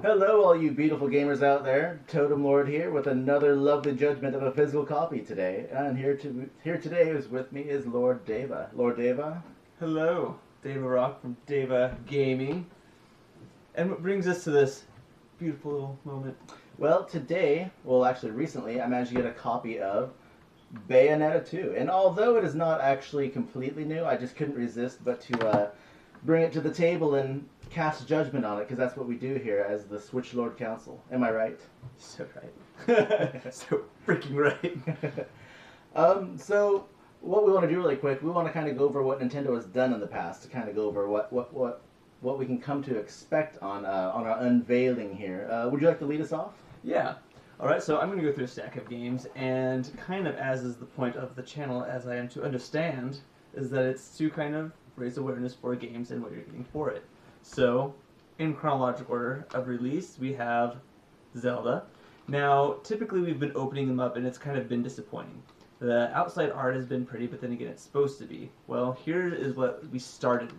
Hello, all you beautiful gamers out there. Totem Lord here with another lovely judgment of a physical copy today. And here today is with me is Lord Deva. Lord Deva. Hello, Deva Rock from Deva Gaming. And what brings us to this beautiful little moment? Well, today, well, actually recently, I managed to get a copy of Bayonetta 2. And although it is not actually completely new, I just couldn't resist but to bring it to the table and cast judgment on it, because that's what we do here as the Switch Lord Council. Am I right? So right. So freaking right. So what we want to do really quick, we want to kind of go over what Nintendo has done in the past, to kind of go over what we can come to expect on our unveiling here. Would you like to lead us off? Yeah. Alright, so I'm going to go through a stack of games, and kind of as is the point of the channel, as I am to understand, is that it's to kind of raise awareness for games and what you're getting for it. So, in chronological order of release, we have Zelda. Now, typically we've been opening them up and it's kind of been disappointing. The outside art has been pretty, but then again it's supposed to be. Well, here is what we started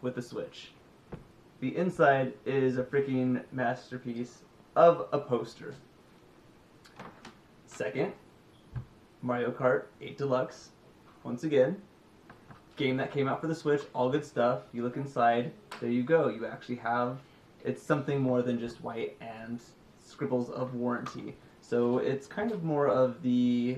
with the Switch. The inside is a freaking masterpiece of a poster. Second, Mario Kart 8 Deluxe. Once again, game that came out for the Switch, all good stuff. You look inside, there you go. You actually have, it's something more than just white and scribbles of warranty. So it's kind of more of the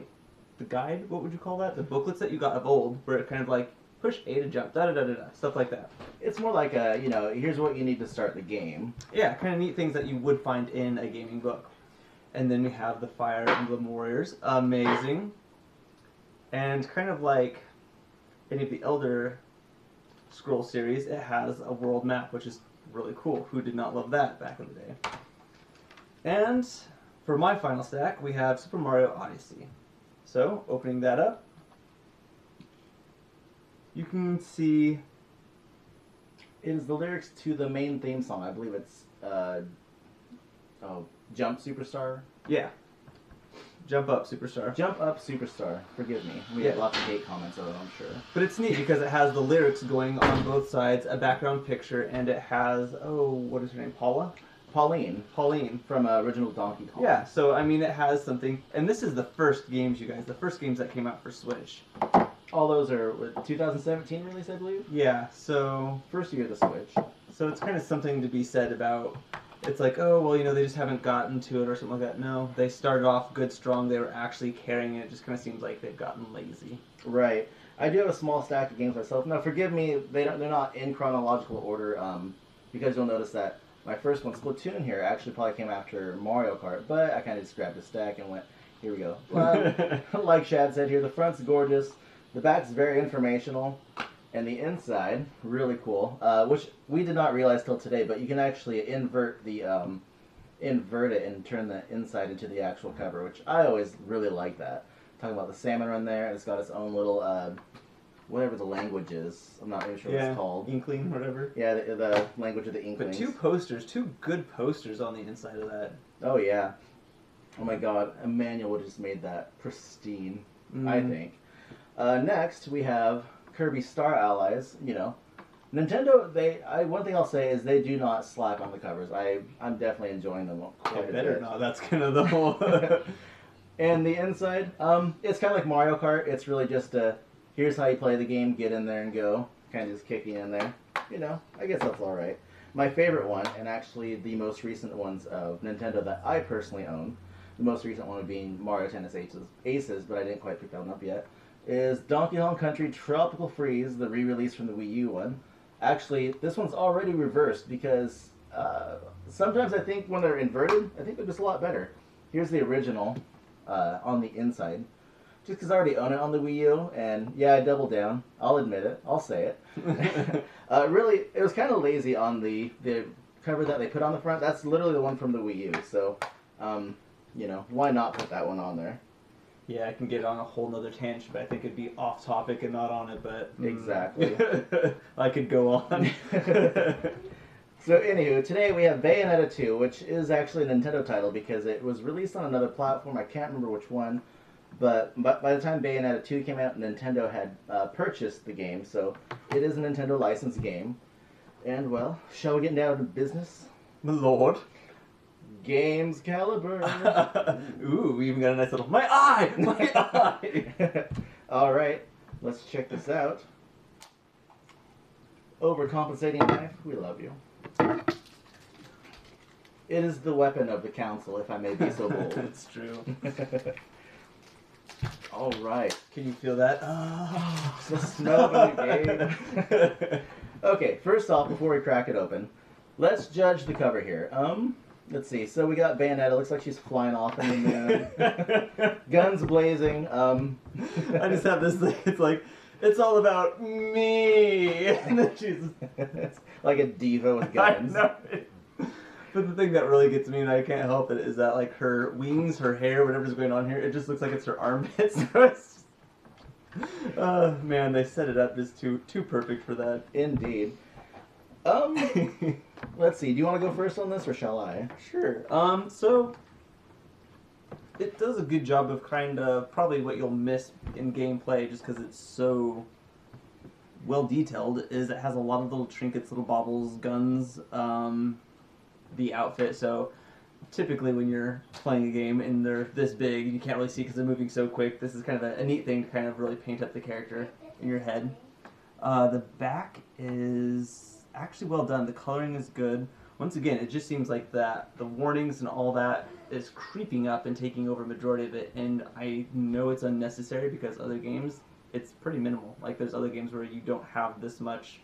guide, what would you call that? The booklets that you got of old, where it kind of like, push A to jump, da-da-da-da-da, stuff like that. It's more like a, here's what you need to start the game. Yeah, kind of neat things that you would find in a gaming book. And then we have the Fire Emblem Warriors, amazing. And kind of like any of the Elder Scrolls series, it has a world map, which is really cool. Who did not love that back in the day? And for my final stack, we have Super Mario Odyssey. So, opening that up, you can see It is the lyrics to the main theme song. I believe it's Jump Superstar. yeah, Jump Up Superstar. Jump Up Superstar. Forgive me. We Yeah. get lots of hate comments on it, I'm sure. But it's neat because it has the lyrics going on both sides, a background picture, and it has, what is her name, Paula? Pauline Pauline. from original Donkey Kong. Yeah, so I mean it has something, and this is the first games, you guys, the first games that came out for Switch. All those are 2017 release, I believe. Yeah, so First year of the Switch. it's kind of something to be said about, it's like, oh, well, they just haven't gotten to it or something like that. No, they started off good, strong, they were actually carrying it. It just kind of seems like they've gotten lazy. Right. I do have a small stack of games myself. Now, forgive me, they're not in chronological order, because you'll notice that my first one, Splatoon here, actually probably came after Mario Kart, but I kind of just grabbed a stack and went, here we go. Like Shad said here, the front's gorgeous, the back's very informational, and the inside, really cool, which we did not realize till today, but you can actually invert it and turn the inside into the actual cover, which I always really like that. Talking about the salmon run there, and it's got its own little, whatever the language is. I'm not really sure what it's called. Inkling, whatever. Yeah, the language of the Inklings. But two good posters on the inside of that. Oh, yeah. Oh, my God. Emmanuel would have just made that pristine, I think. Next, we have Kirby Star Allies. Nintendo, one thing I'll say is they do not slack on the covers. I'm definitely enjoying them quite a bit. Not. That's kind of the whole... And the inside, it's kind of like Mario Kart. It's really just here's how you play the game, get in there and go. Kind of just kicking in there. I guess that's alright. My favorite one, and actually the most recent ones of Nintendo that I personally own, the most recent one being Mario Tennis Aces, but I didn't quite pick that one up yet, is Donkey Kong Country Tropical Freeze, the re-release from the Wii U one. Actually, this one's already reversed because sometimes I think when they're inverted, I think they're just a lot better. Here's the original on the inside. Just because I already own it on the Wii U, and yeah, I doubled down. I'll admit it. I'll say it. Really, it was kind of lazy on the cover that they put on the front. That's literally the one from the Wii U, so, why not put that one on there? Yeah, I can get on a whole nother tangent, but I think it'd be off topic and not on it, but... Exactly. I could go on. So, anywho, today we have Bayonetta 2, which is actually a Nintendo title because it was released on another platform. I can't remember which one. But by the time Bayonetta 2 came out, Nintendo had purchased the game, so it is a Nintendo licensed game. And, well, shall we get down to business? My lord. Games caliber. Ooh, we even got a nice little my eye. My eye. All right, let's check this out. Overcompensating knife. We love you. It is the weapon of the council, if I may be so bold. That's true. All right. Can you feel that? Oh. The smell of the game. Okay, first off, before we crack it open, let's judge the cover here. Let's see. So we got Bayonetta. Looks like she's flying off in the moon. Guns blazing. I just have this thing. It's like, it's all about me. And then she's like a diva with guns. I know. But the thing that really gets me, and I can't help it, is that like her wings, her hair, whatever's going on here, it just looks like it's her armpits. Man, they set it up just too perfect for that. Indeed. Let's see. Do you want to go first on this, or shall I? Sure. So it does a good job of kind of probably what you'll miss in gameplay, just because it's so well detailed. Is it has a lot of little trinkets, little baubles, guns. The outfit. So typically when you're playing a game and they're this big, you can't really see because they're moving so quick. This is kind of a neat thing to kind of really paint up the character in your head. The back is actually well done. The coloring is good. Once again, it just seems like that the warnings and all that is creeping up and taking over a majority of it, and I know it's unnecessary because other games it's pretty minimal. Like there's other games where you don't have this much.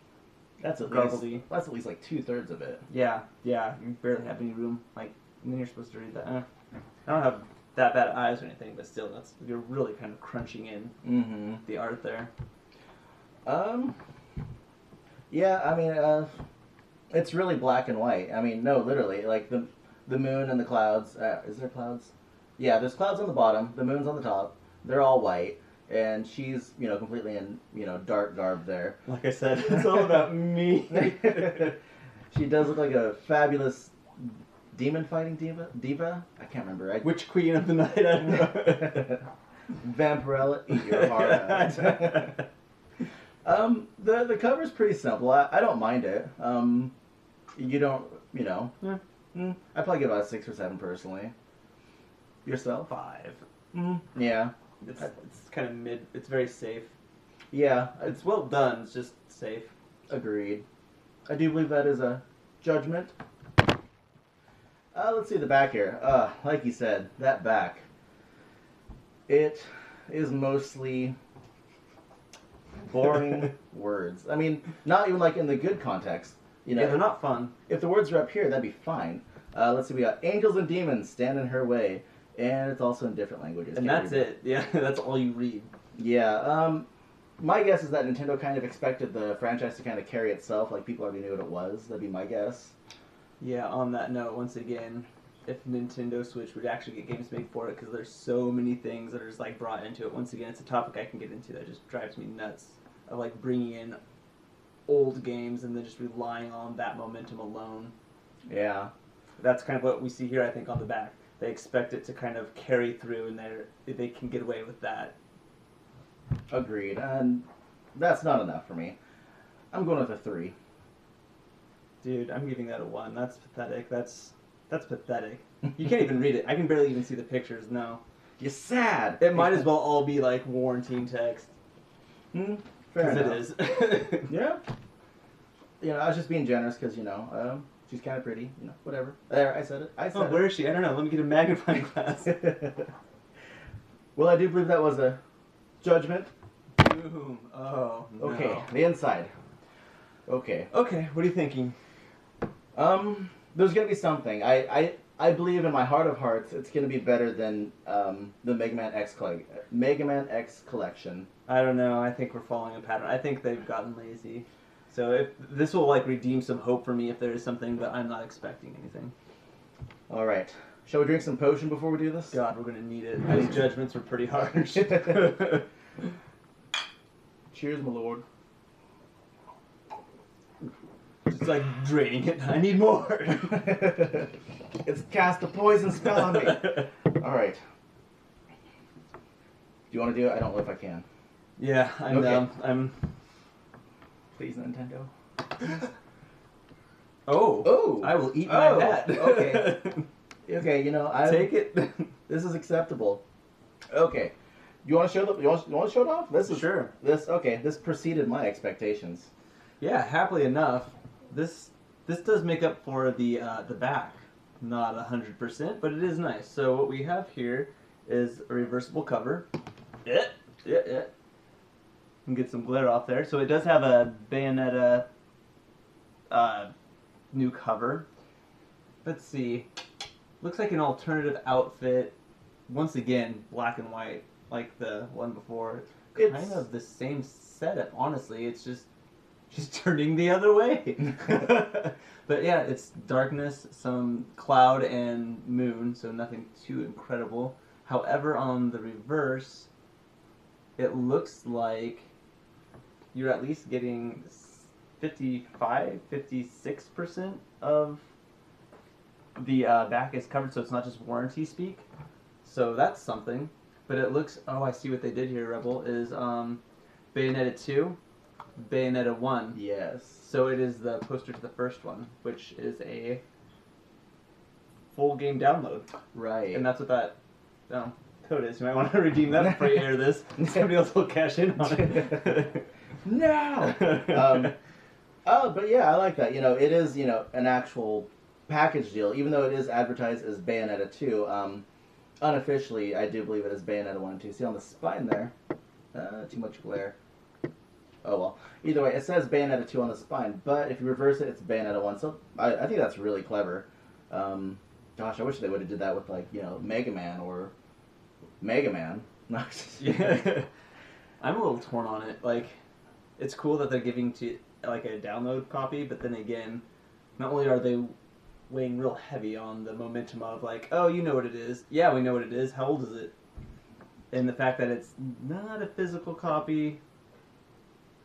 That's at least like 2/3 of it. Yeah, you barely have any room. Like, and then you're supposed to read that. I don't have that bad eyes or anything, but still, you're really kind of crunching in the art there. Yeah, I mean, it's really black and white. I mean, no, literally, like the moon and the clouds. Is there clouds? Yeah, there's clouds on the bottom. The moon's on the top. They're all white. And she's, completely in, dark garb there. Like I said, it's all about me. She does look like a fabulous demon-fighting diva? I can't remember. Which queen of the night? I don't know. Vampirella, eat your heart out. The cover's pretty simple. I don't mind it. You don't, I'd probably give it a 6 or 7 personally. Yourself? 5. Yeah. It's kind of mid. It's very safe. Yeah. It's well done. It's just safe. Agreed. I do believe that is a Judgement. Let's see the back here. Like you said, that back. It is mostly boring words. I mean, not even like in the good context. Yeah, they're not fun. If the words are up here, that'd be fine. Let's see, we got angels and demons stand in her way. And it's also in different languages. And that's it. Yeah, that's all you read. Yeah. My guess is that Nintendo kind of expected the franchise to kind of carry itself, like people already knew what it was. That'd be my guess. Yeah, on that note, once again, if Nintendo Switch would actually get games made for it, because there's so many things that are just like brought into it. Once again, it's a topic I can get into that just drives me nuts, of like bringing in old games and then just relying on that momentum alone. Yeah. That's kind of what we see here, I think, on the back. They expect it to kind of carry through, and they can get away with that. Agreed, and that's not enough for me. I'm going with a 3. Dude, I'm giving that a 1. That's pathetic. That's pathetic. You can't even read it. I can barely even see the pictures. No. You're sad. It might as well all be like War and Team text. Fair enough. It is. Yeah. I was just being generous because she's kind of pretty, whatever. There, I said it. Where is she? I don't know. Let me get a magnifying glass. Well, I do believe that was a Judgement. Boom. Oh, no. Okay, the inside. Okay. Okay, what are you thinking? There's gonna be something. I believe in my heart of hearts it's gonna be better than the Mega Man X collection. I don't know. I think we're following a pattern. I think they've gotten lazy. So if this will like redeem some hope for me if there is something, but I'm not expecting anything. All right. Shall we drink some potion before we do this? God, we're gonna need it. These Judgments were pretty harsh. Cheers, my lord. It's like draining it. I need more. It's cast a poison spell on me. All right. Do you want to do it? I don't know if I can. Yeah, I'm down. Please, Nintendo. Oh, I will eat my hat. Okay. Okay, I Take it. This is acceptable. Okay, you want to show you want to show it off? Sure. This preceded my expectations. Yeah, happily enough, this does make up for the back. Not 100%, but it is nice. So what we have here is a reversible cover. Yeah. And get some glare off there. So it does have a Bayonetta new cover. Let's see. Looks like an alternative outfit. Once again, black and white, like the one before. It's kind of the same setup, honestly. It's just she's turning the other way. But yeah, it's darkness, some cloud and moon, so nothing too incredible. However, on the reverse, it looks like you're at least getting 56% of the back is covered, so it's not just warranty speak. So that's something. But it looks, oh, I see what they did here, Rebel, is Bayonetta 2, Bayonetta 1. Yes. So it is the poster to the first one, which is a full game download. Right. And that's what that code is. You might want to redeem that before you air this. Somebody else will cash in on it. No! But yeah, I like that. It is, an actual package deal, even though it is advertised as Bayonetta 2. Unofficially, I do believe it is Bayonetta 1 and 2. See on the spine there? Too much glare. Oh well. Either way, it says Bayonetta 2 on the spine, but if you reverse it, it's Bayonetta 1. So I think that's really clever. Gosh, I wish they would have did that with, like, Mega Man or Mega Man. Yeah. I'm a little torn on it. Like, it's cool that they're giving to like a download copy, but then again, not only are they weighing real heavy on the momentum of like, oh, you know what it is. Yeah, we know what it is. How old is it? And the fact that it's not a physical copy,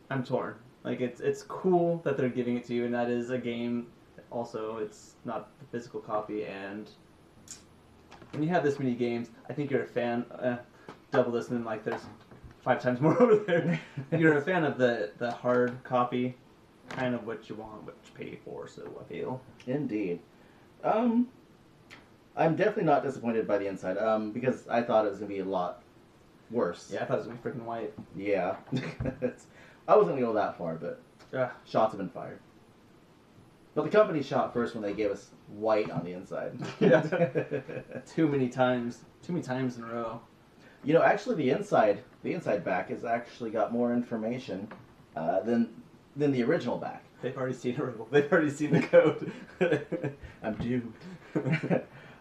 I'm torn. Like, it's cool that they're giving it to you, and that is a game. Also, it's not the physical copy, and when you have this many games, I think you're a fan. Double this, and then like there's 5 times more over there. You're a fan of the hard copy, kind of what you want, what you pay for. So I feel. Indeed. I'm definitely not disappointed by the inside. Because I thought it was gonna be a lot worse. Yeah, I thought it was gonna be freaking white. Yeah. I wasn't gonna go that far, but shots have been fired. But the company shot first when they gave us white on the inside. Yeah. Too many times in a row. Actually, the inside back has actually got more information than the original back. They've already seen it. They've already seen the code. I'm doomed.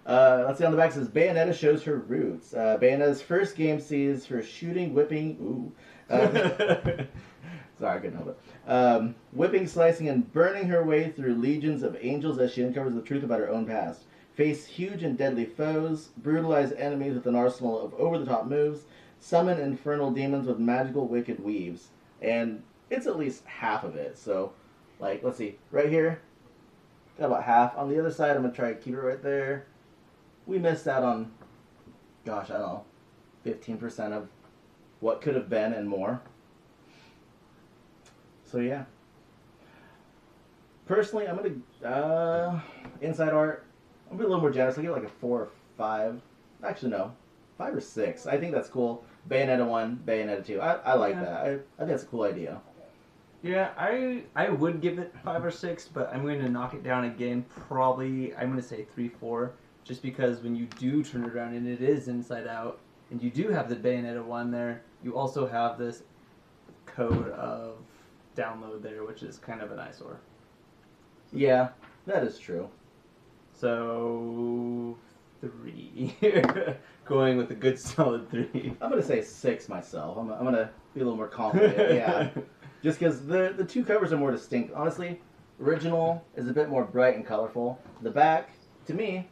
Let's see, on the back it says, Bayonetta shows her roots. Bayonetta's first game sees her shooting, whipping, sorry, I couldn't help it. Whipping, slicing, and burning her way through legions of angels as she uncovers the truth about her own past. Face huge and deadly foes, brutalize enemies with an arsenal of over-the-top moves, summon infernal demons with magical wicked weaves. And it's at least half of it, so, like, let's see, right here, got about half. On the other side, I'm going to try to keep it right there. We missed out on, gosh, I don't know, 15% of what could have been and more. So yeah. Personally, I'm going to, inside art, I'm going to be a little more generous. I'll give it like a 4 or 5. Actually, no. 5 or 6. I think that's cool. Bayonetta 1, Bayonetta 2. I like that. I think that's a cool idea. Yeah, I would give it 5 or 6, but I'm going to knock it down again. Probably, I'm going to say 3, 4. Just because when you do turn it around and it is inside out, and you do have the Bayonetta 1 there, you also have this code of download there, which is kind of an eyesore. Yeah, that is true. So 3. Going with a good solid 3. I'm gonna say 6 myself. I'm gonna be a little more confident. Yeah, just because the 2 covers are more distinct. Honestly, original is a bit more bright and colorful. The back, to me,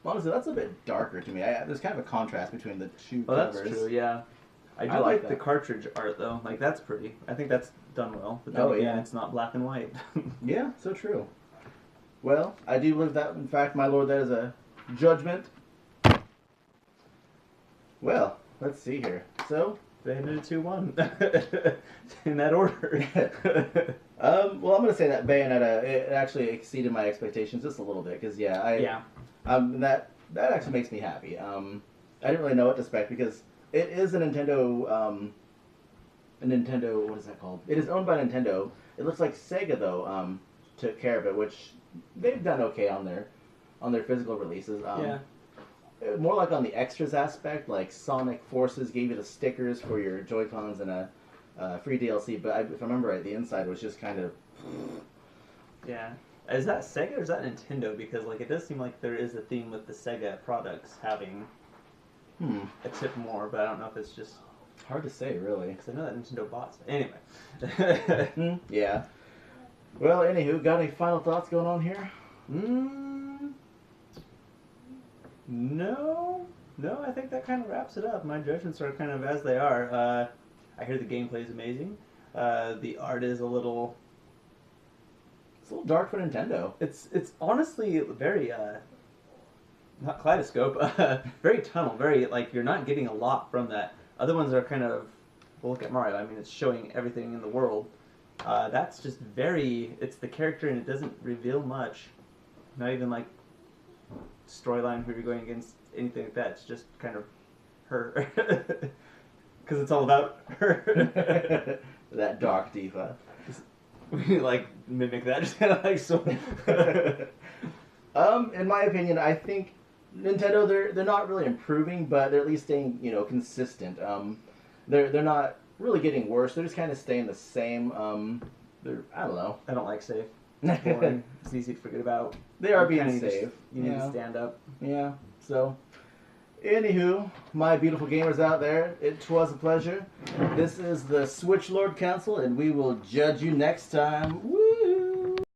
honestly, that's a bit darker to me. There's kind of a contrast between the 2 covers. That's true. Yeah, I do like the cartridge art though. Like, that's pretty. I think that's done well. But then again, it's not black and white. Yeah, so true. Well, I do believe that, in fact, my lord, that is a Judgement. Well, let's see here. So, Bayonetta 2-1. In that order. Well, I'm going to say that Bayonetta, it actually exceeded my expectations just a little bit, because, That actually makes me happy. I didn't really know what to expect because it is a Nintendo. A Nintendo. What is that called? It is owned by Nintendo. It looks like Sega though took care of it, which they've done okay on their physical releases. Yeah. More like on the extras aspect, like Sonic Forces gave you the stickers for your Joy-Cons and a free DLC. But if I remember right, the inside was just kind of. Yeah. Is that Sega or is that Nintendo? Because like it does seem like there is a theme with the Sega products having a tip more, but I don't know if it's just Hard to say, really. because I know that Nintendo bought stuff. Anyway. Yeah. Well, anywho, got any final thoughts going on here? No, I think that kind of wraps it up. My judgments are kind of as they are. I hear the gameplay is amazing. The art is a little. It's a little dark for Nintendo. It's honestly very not kaleidoscope, very tunnel, very like you're not getting a lot from that. Other ones are kind of. Well, look at Mario. I mean, it's showing everything in the world. That's just very. It's the character and it doesn't reveal much. Not even like storyline who you're going against, anything like that. It's just kind of her. Because it's all about her. That dark diva. We like mimic that, just kind of like so. In my opinion, I think Nintendo they're not really improving, but they're at least staying consistent. They're not really getting worse. They're just kind of staying the same. I don't know. I don't like safe. It's boring. It's easy to forget about. They are You being kinda safe. You need to stand up. Yeah. So, anywho, my beautiful gamers out there, it was a pleasure. This is the Switch Lord Council, and we will judge you next time. Woo!